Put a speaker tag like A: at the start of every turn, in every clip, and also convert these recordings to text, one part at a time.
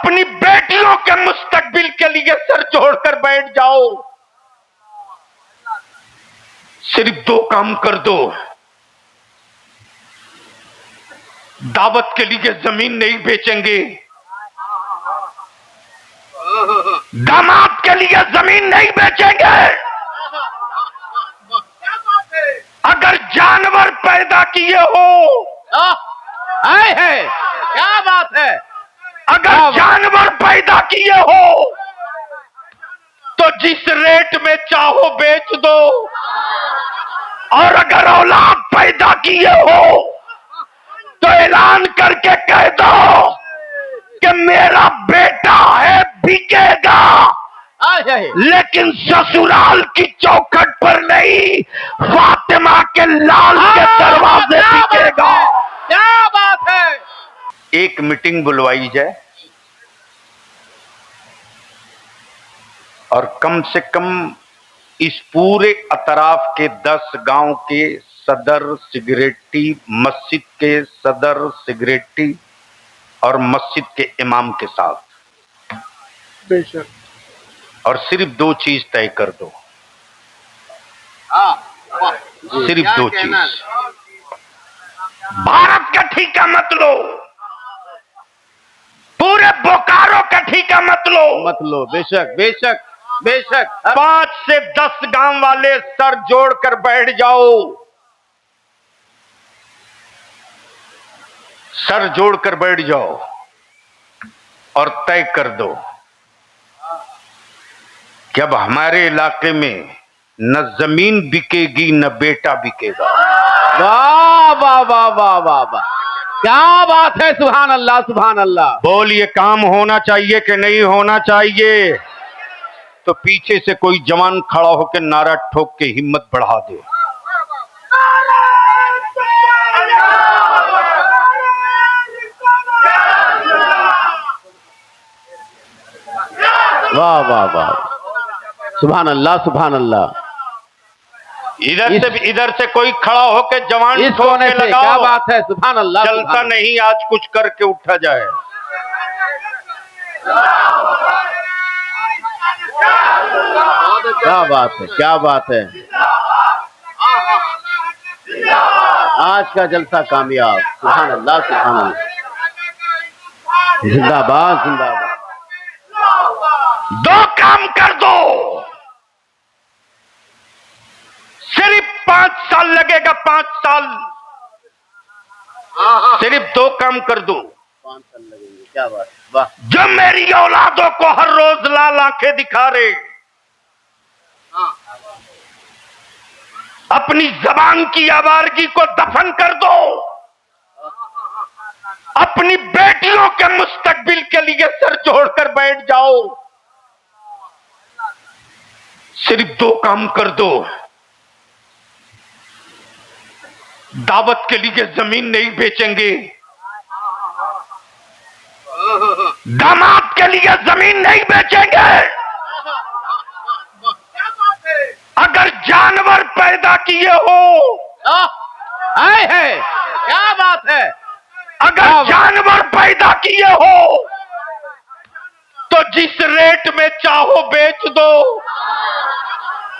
A: اپنی بیٹیوں کے مستقبل کے لیے سر جوڑ کر بیٹھ جاؤ. صرف 2 کام کر دو. دعوت کے لیے زمین نہیں بیچیں گے, داماد کے لیے زمین نہیں بیچیں گے. اگر جانور پیدا کیے ہو,
B: کیا بات ہے,
A: اگر جانور پیدا کیے ہو تو جس ریٹ میں چاہو بیچ دو, اور اگر اولاد پیدا کیے ہو تو اعلان کر کے کہہ دو کہ میرا بیٹا ہے بکے گا, لیکن سسرال کی چوکھٹ پر نہیں, فاطمہ کے لال کے دروازے بکے گا.
B: کیا بات ہے.
A: ایک میٹنگ بلوائی جائے اور کم سے کم اس پورے اطراف کے 10 گاؤں کے صدر سیکریٹری, مسجد کے صدر سیکریٹری اور مسجد کے امام کے ساتھ,
B: بے شک,
A: اور صرف 2 چیز طے کر دو. صرف 2 چیز. بھارت کا ٹھیکہ مت لو, پورے بوکارو کا ٹھیکہ مت لو.
B: بے شک بے شک بے شک.
A: 5 سے 10 گاؤں والے سر جوڑ کر بیٹھ جاؤ. سر جوڑ کر بیٹھ جاؤ اور طے کر دو کہ اب ہمارے علاقے میں نہ زمین بکے گی نہ بیٹا بکے گا.
B: واہ واہ واہ واہ واہ واہ, کیا بات ہے. سبحان اللہ سبحان اللہ.
A: بولیے کام ہونا چاہیے کہ نہیں ہونا چاہیے؟ تو پیچھے سے کوئی جوان کھڑا ہو کے نعرہ ٹھوک کے ہمت بڑھا دے.
B: واہ واہ واہ, سبحان اللہ سبحان اللہ.
A: ادھر سے کوئی کھڑا ہو کے جوان
B: اس
A: ٹھوک
B: کونے
A: کے
B: سے
A: لگاؤ.
B: کیا بات ہے. سبحان اللہ.
A: چلتا نہیں, آج کچھ کر کے اٹھا جائے.
B: کیا بات ہے کیا بات ہے. آج کا جلسہ کامیاب. سبحان اللہ سبحان اللہ. زندہ باد زندہ باد.
A: 2 کام کر دو. صرف 5 سال لگے گا, 5 سال. صرف 2 کام کر دو.
B: 5 سال لگیں گے. کیا بات ہے. واہ.
A: جو میری اولادوں کو ہر روز لال آنکھیں دکھا رہے, اپنی زبان کی آوارگی کو دفن کر دو. اپنی بیٹیوں کے مستقبل کے لیے سر جوڑ کر بیٹھ جاؤ. صرف 2 کام کر دو. دعوت کے لیے زمین نہیں بیچیں گے, داماد کے لیے زمین نہیں بیچیں گے. اگر جانور پیدا کیے ہو,
B: کیا بات ہے.
A: اگر جانور پیدا کیے ہو تو جس ریٹ میں چاہو بیچ دو,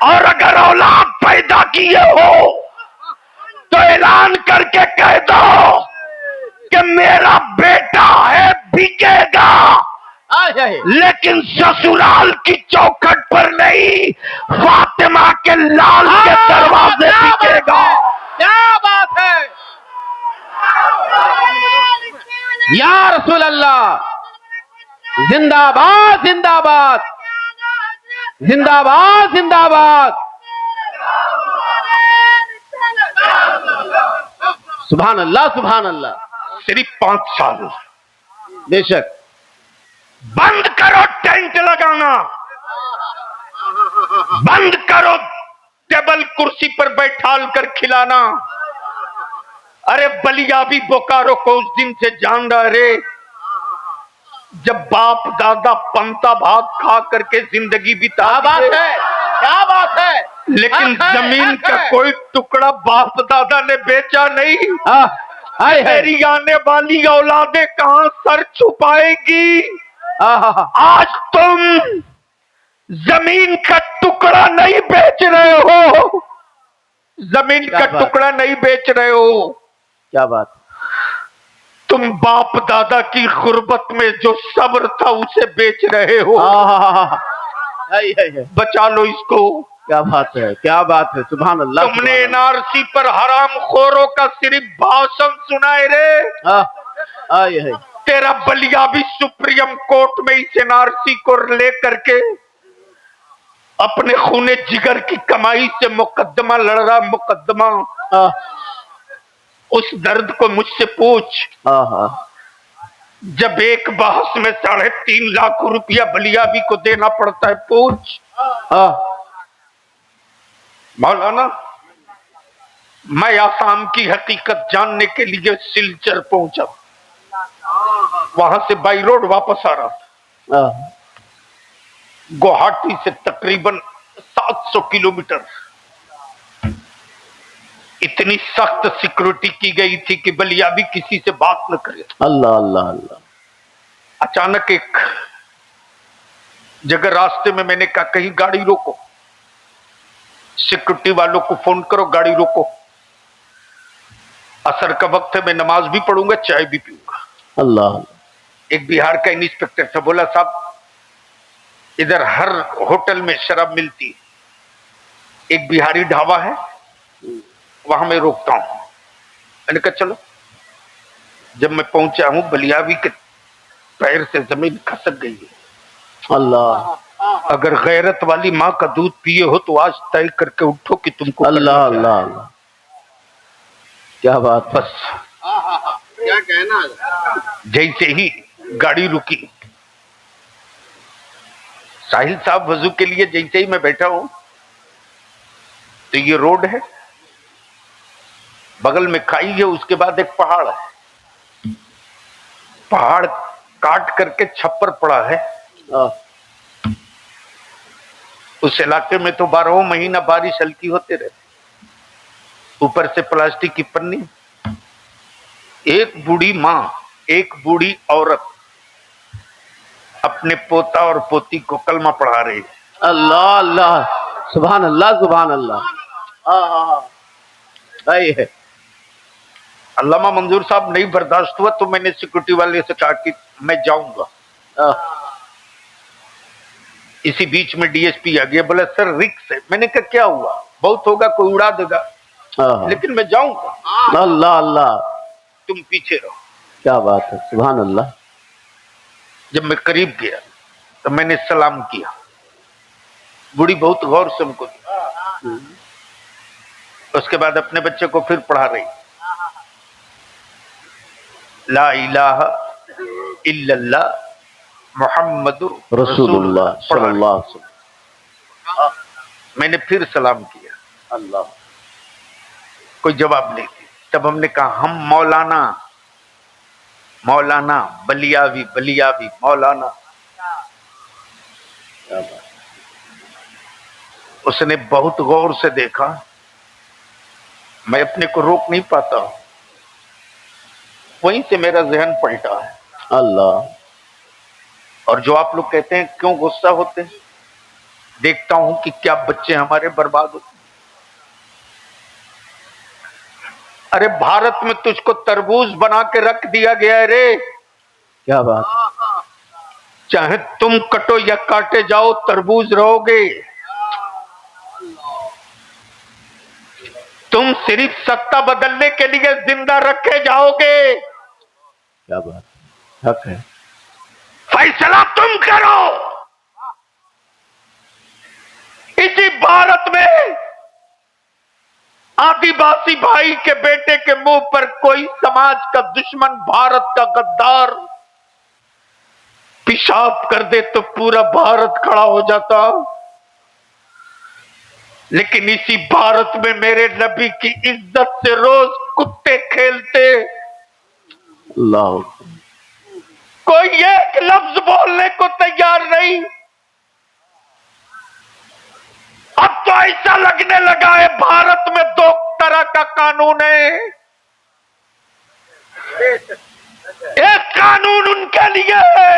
A: اور اگر اولاد پیدا کیے ہو تو اعلان کر کے کہہ دو کہ میرا بیٹا ہے بکے گا, لیکن سسرال کی چوکھٹ پر نہیں, فاطمہ کے لال کے دروازے بکے گا.
B: کیا بات ہے. یا رسول اللہ. زندہ باد زندہ باد زندہ باد زندہ باد. سبحان اللہ سبحان اللہ.
A: صرف 5 سال.
B: بے شک.
A: بند کرو ٹینٹ لگانا, بند کرو ٹیبل کرسی پر بیٹھال کر کھلانا. ارے بلیابی بوکارو کو اس دن سے جان رہے جب باپ دادا پنتا بھات کھا کر کے زندگی بتا.
B: کیا بات ہے کیا بات ہے.
A: لیکن زمین کا کوئی ٹکڑا باپ دادا نے بیچا نہیں. میری آنے والی اولادیں کہاں سر چھپائے گی؟ آج تم زمین کا ٹکڑا نہیں بیچ رہے ہو، زمین
B: کیا
A: کا
B: بات؟
A: ٹکڑا نہیں بیچ رہے ہو،
B: کیا بات؟
A: تم باپ دادا کی غربت میں جو صبر تھا اسے بیچ رہے ہو۔ بچا لو اس کو۔
B: کیا بات ہے، کیا بات ہے، سبحان اللہ۔
A: تم نے این آر سی پر حرام خوروں کا صرف بھاشن سنا ہے رے، تیرا بلیا بھی سپریم کورٹ میں اس این آر سی کو لے کر کے اپنے خون جگر کی کمائی سے مقدمہ لڑ رہا، مقدمہ۔ اس درد کو مجھ سے پوچھ، جب ایک بحث میں 3.5 لاکھ روپیہ بلیابی کو دینا پڑتا ہے، پوچھ۔ مولانا، میں آسام کی حقیقت جاننے کے لیے سلچر پہنچا، وہاں سے بائی روڈ واپس آ رہا تھا، گوہاٹی سے تقریباً 700 کلومیٹر۔ اتنی سخت سیکورٹی کی گئی تھی کہ بلیابی کسی سے بات نہ کرے۔
B: اللہ اللہ اللہ۔
A: اچانک ایک جگہ راستے میں میں نے کہا کہیں گاڑی روکو، سیکورٹی والوں کو فون کرو گاڑی روکو، عصر کا وقت ہے، میں نماز بھی پڑھوں گا، چائے بھی پیوں گا۔
B: اللہ۔
A: ایک بہار کا انسپیکٹر تھا، بولا صاحب ادھر ہر ہوٹل میں شراب ملتی ہے، ایک بہاری ڈھابا ہے وہاں میں روکتا ہوں۔ میں نے کہا چلو۔ جب میں پہنچا ہوں، بلیابی کے پیر سے زمین کھسک گئی ہے۔
B: اللہ
A: اگر غیرت والی ماں کا دودھ پیے ہو تو آج طے کر کے اٹھو کہ تم کو
B: اللہ اللہ اللہ۔ کیا بات؟
A: بس
C: کیا کہنا؟
A: جیسے ہی گاڑی رکی، ساحل صاحب وضو کے لیے جیسے ہی میں بیٹھا ہوں تو یہ روڈ ہے، بغل میں کھائی ہے، اس کے بعد ایک پہاڑ ہے، پہاڑ کاٹ کر کے چھپر پڑا ہے۔ اس علاقے میں تو 12 مہینہ بارش ہلکی ہوتے رہتے، اوپر سے پلاسٹک کی پنی۔ ایک بوڑھی ماں، ایک بوڑھی عورت اپنے پوتا اور پوتی کو کلمہ پڑھا رہی ہے۔
B: اللہ اللہ، سبحان اللہ سبحان اللہ۔ صحیح ہے۔
A: علامہ منظور صاحب نہیں برداشت ہوا تو میں نے سیکورٹی والے سے کہا کہ میں جاؤں گا۔ اسی بیچ میں ڈی ایس پی آ گیا، بولا سر رکس ہے۔ میں نے کہا کیا ہوا؟ بہت ہوگا، کوئی اڑا دے گا، لیکن میں جاؤں گا،
B: اللہ اللہ۔
A: تم پیچھے رہو۔
B: کیا بات ہے، سبحان اللہ۔
A: جب میں قریب گیا تو میں نے سلام کیا، بوڑھی بہت غور سے ہم کو دی، اس کے بعد اپنے بچے کو پھر پڑھا رہی، لا الہ الا اللہ محمد
B: رسول اللہ صلی اللہ علیہ وسلم۔
A: میں نے پھر سلام کیا،
B: اللہ۔
A: کوئی جواب نہیں دیا۔ تب ہم نے کہا ہم مولانا، مولانا بلیاوی، بلیاوی مولانا۔ اس نے بہت غور سے دیکھا، میں اپنے کو روک نہیں پاتا، وہیں سے میرا ذہن پلٹا ہے۔
B: اللہ۔
A: اور جو آپ لوگ کہتے ہیں کیوں غصہ ہوتے ہیں، دیکھتا ہوں کہ کیا بچے ہمارے برباد ہوتے ہیں۔ ارے بھارت میں تجھ کو تربوز بنا کے رکھ دیا گیا ہے رے،
B: کیا بات؟
A: چاہے تم کٹو یا کاٹے جاؤ تربوز رہو گے۔ تم صرف ستا بدلنے کے لیے زندہ رکھے جاؤ گے،
B: کیا بات؟ حق ہے۔
A: فیصلہ تم کرو۔ اسی بھارت میں آدی باسی بھائی کے بیٹے کے منہ پر کوئی سماج کا دشمن، بھارت کا غدار پیشاب کر دے تو پورا بھارت کھڑا ہو جاتا، لیکن اسی بھارت میں میرے نبی کی عزت سے روز کتے کھیلتے،
B: اللہ۔
A: کوئی ایک لفظ بولنے کو تیار نہیں۔ اب تو ایسا لگنے لگا ہے بھارت میں 2 طرح کا قانون ہے، ایک قانون ان کے لیے ہے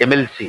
A: MLC।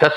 A: 10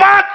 A: 5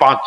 A: 5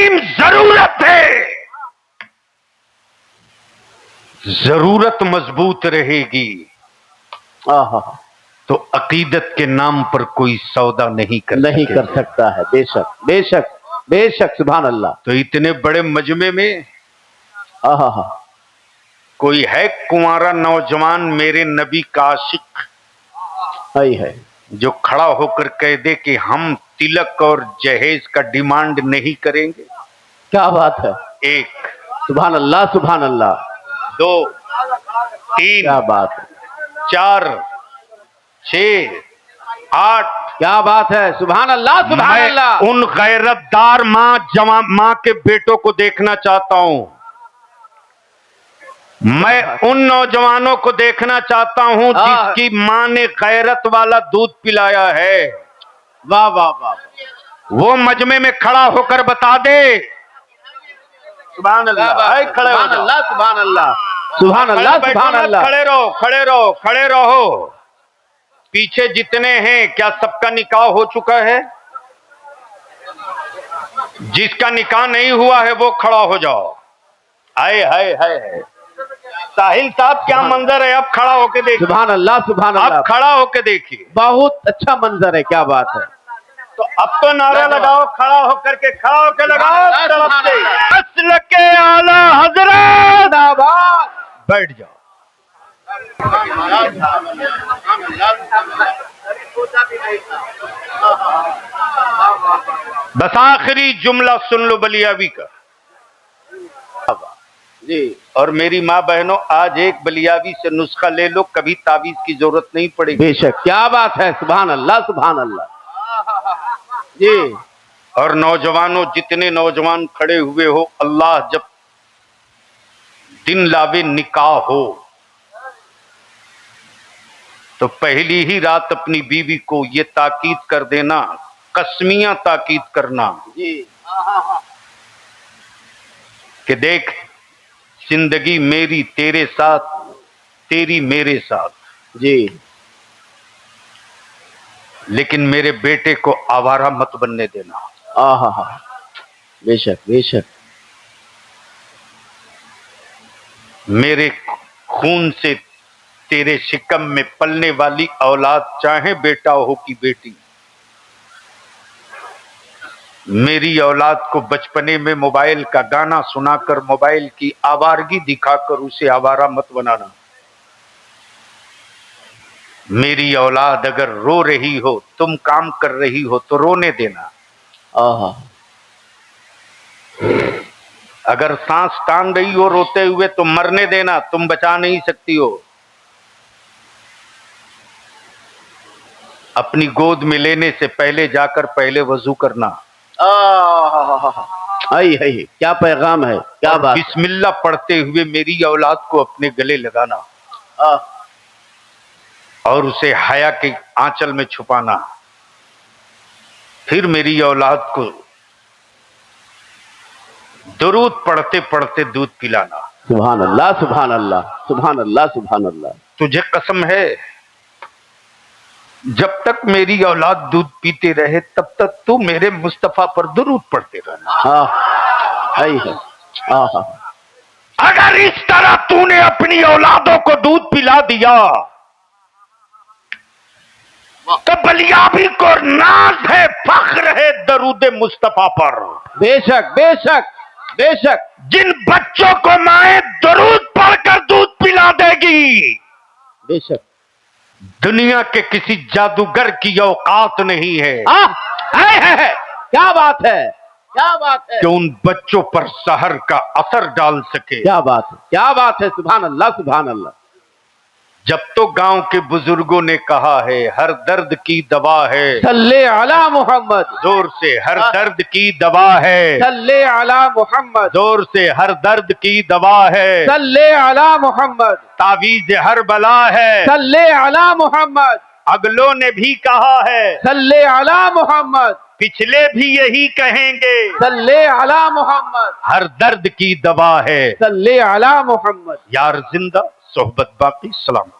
A: عظیم ضرورت ہے. ضرورت مضبوط رہے گی تو عقیدت کے نام پر کوئی سودا نہیں کر
B: سکتا ہے. بے شک بے شک بے شک. سبحان اللہ.
A: تو اتنے بڑے مجمع میں کوئی ہے کنوارا نوجوان میرے نبی کا عاشق
B: ہے
A: جو کھڑا ہو کر کہہ دے کہ ہم تلک اور جہیز کا ڈیمانڈ نہیں کریں گے؟
B: کیا بات ہے.
A: ایک.
B: سبحان اللہ سبحان اللہ.
A: 2 3
B: کیا بات ہے.
A: 4 6 8.
B: کیا بات ہے. سبحان اللہ سبحان
A: میں
B: اللہ.
A: ان غیرت دار ماں کے بیٹوں کو دیکھنا چاہتا ہوں. میں ان نوجوانوں کو دیکھنا چاہتا ہوں جس کی ماں نے غیرت والا دودھ پلایا ہے.
B: واہ واہ واہ.
A: وہ مجمع میں کھڑا ہو کر بتا دے. سبحان اللہ.
B: سبحان اللہ سبحان اللہ سبحان اللہ سبحان اللہ.
A: کھڑے رہو کھڑے رہو کھڑے رہو. پیچھے جتنے ہیں کیا سب کا نکاح ہو چکا ہے؟ جس کا نکاح نہیں ہوا ہے وہ کھڑا ہو جاؤ. ہائے ہائے ہائے. ساحل صاحب کیا منظر ہے. اب کھڑا ہو کے دیکھیے.
B: سبحان اللہ سبحان اللہ.
A: اب کھڑا ہو کے دیکھیے.
B: بہت اچھا منظر ہے. کیا بات ہے.
A: تو اب تو نعرہ لگاؤ. کھڑا ہو کر کے کھڑا ہو کے لگاؤ. اصل کے اعلی حضرت بیٹھ جاؤ. بس آخری جملہ سن لو بلیاوی کا.
B: جی.
A: اور میری ماں بہنوں آج ایک بلیاوی سے نسخہ لے لو. کبھی تعویذ کی ضرورت نہیں پڑے گی.
B: بے شک. کیا بات ہے. سبحان اللہ سبحان اللہ. جی.
A: اور نوجوانوں جتنے نوجوان کھڑے ہوئے ہو, اللہ جب دن لاوے نکاح ہو تو پہلی ہی رات اپنی بیوی کو یہ تاکید کر دینا, قسمیاں تاکید کرنا کہ دیکھ زندگی میری تیرے ساتھ, تیری میرے ساتھ,
B: جی.
A: لیکن میرے بیٹے کو آوارہ مت بننے دینا.
B: بے شک بے شک.
A: میرے خون سے تیرے شکم میں پلنے والی اولاد, چاہے بیٹا ہو کہ بیٹی, میری اولاد کو بچپنے میں موبائل کا گانا سنا کر, موبائل کی آوارگی دکھا کر اسے آوارہ مت بنانا. میری اولاد اگر رو رہی ہو, تم کام کر رہی ہو تو رونے دینا. اگر سانس ٹان رہی ہو روتے ہوئے تو مرنے دینا, تم بچا نہیں سکتی ہو. اپنی گود میں لینے سے پہلے جا کر پہلے وضو کرنا.
B: کیا پیغام ہے. کیا بات.
A: بسم اللہ پڑھتے ہوئے میری اولاد کو اپنے گلے لگانا اور اسے حیا کے آنچل میں چھپانا. پھر میری اولاد کو درود پڑھتے پڑھتے دودھ پلانا.
B: سبحان اللہ سبحان اللہ سبحان اللہ سبحان اللہ.
A: تجھے قسم ہے جب تک میری اولاد دودھ پیتے رہے تب تک تو میرے مصطفیٰ پر درود پڑھتے رہنا. اگر اس طرح تو نے اپنی اولادوں کو دودھ پلا دیا تو بلیابی کو ناز ہے, فخر ہے درود مصطفیٰ پر.
B: بے شک بے شک بے شک.
A: جن بچوں کو مائیں درود پڑھ کر دودھ پلا دے گی,
B: بے شک,
A: دنیا کے کسی جادوگر کی اوقات نہیں ہے
B: کیا بات ہے کیا بات ہے
A: کہ ان بچوں پر سحر کا اثر ڈال سکے.
B: کیا بات ہے کیا بات ہے. سبحان اللہ سبحان اللہ.
A: جب تو گاؤں کے بزرگوں نے کہا ہے ہر درد کی دوا ہے,
B: صلی علی محمد.
A: زور سے, ہر درد کی دوا ہے,
B: صلی علی محمد.
A: زور سے, ہر درد کی دوا ہے,
B: صلی علی محمد.
A: تعویذ ہر بلا ہے,
B: صلی علی محمد.
A: اگلوں نے بھی کہا ہے,
B: صلی علی محمد.
A: پچھلے بھی یہی کہیں گے,
B: صلی علی محمد.
A: ہر درد کی دوا ہے.
B: صلی علی محمد.
A: یار زندہ, صحبت باقی. سلام.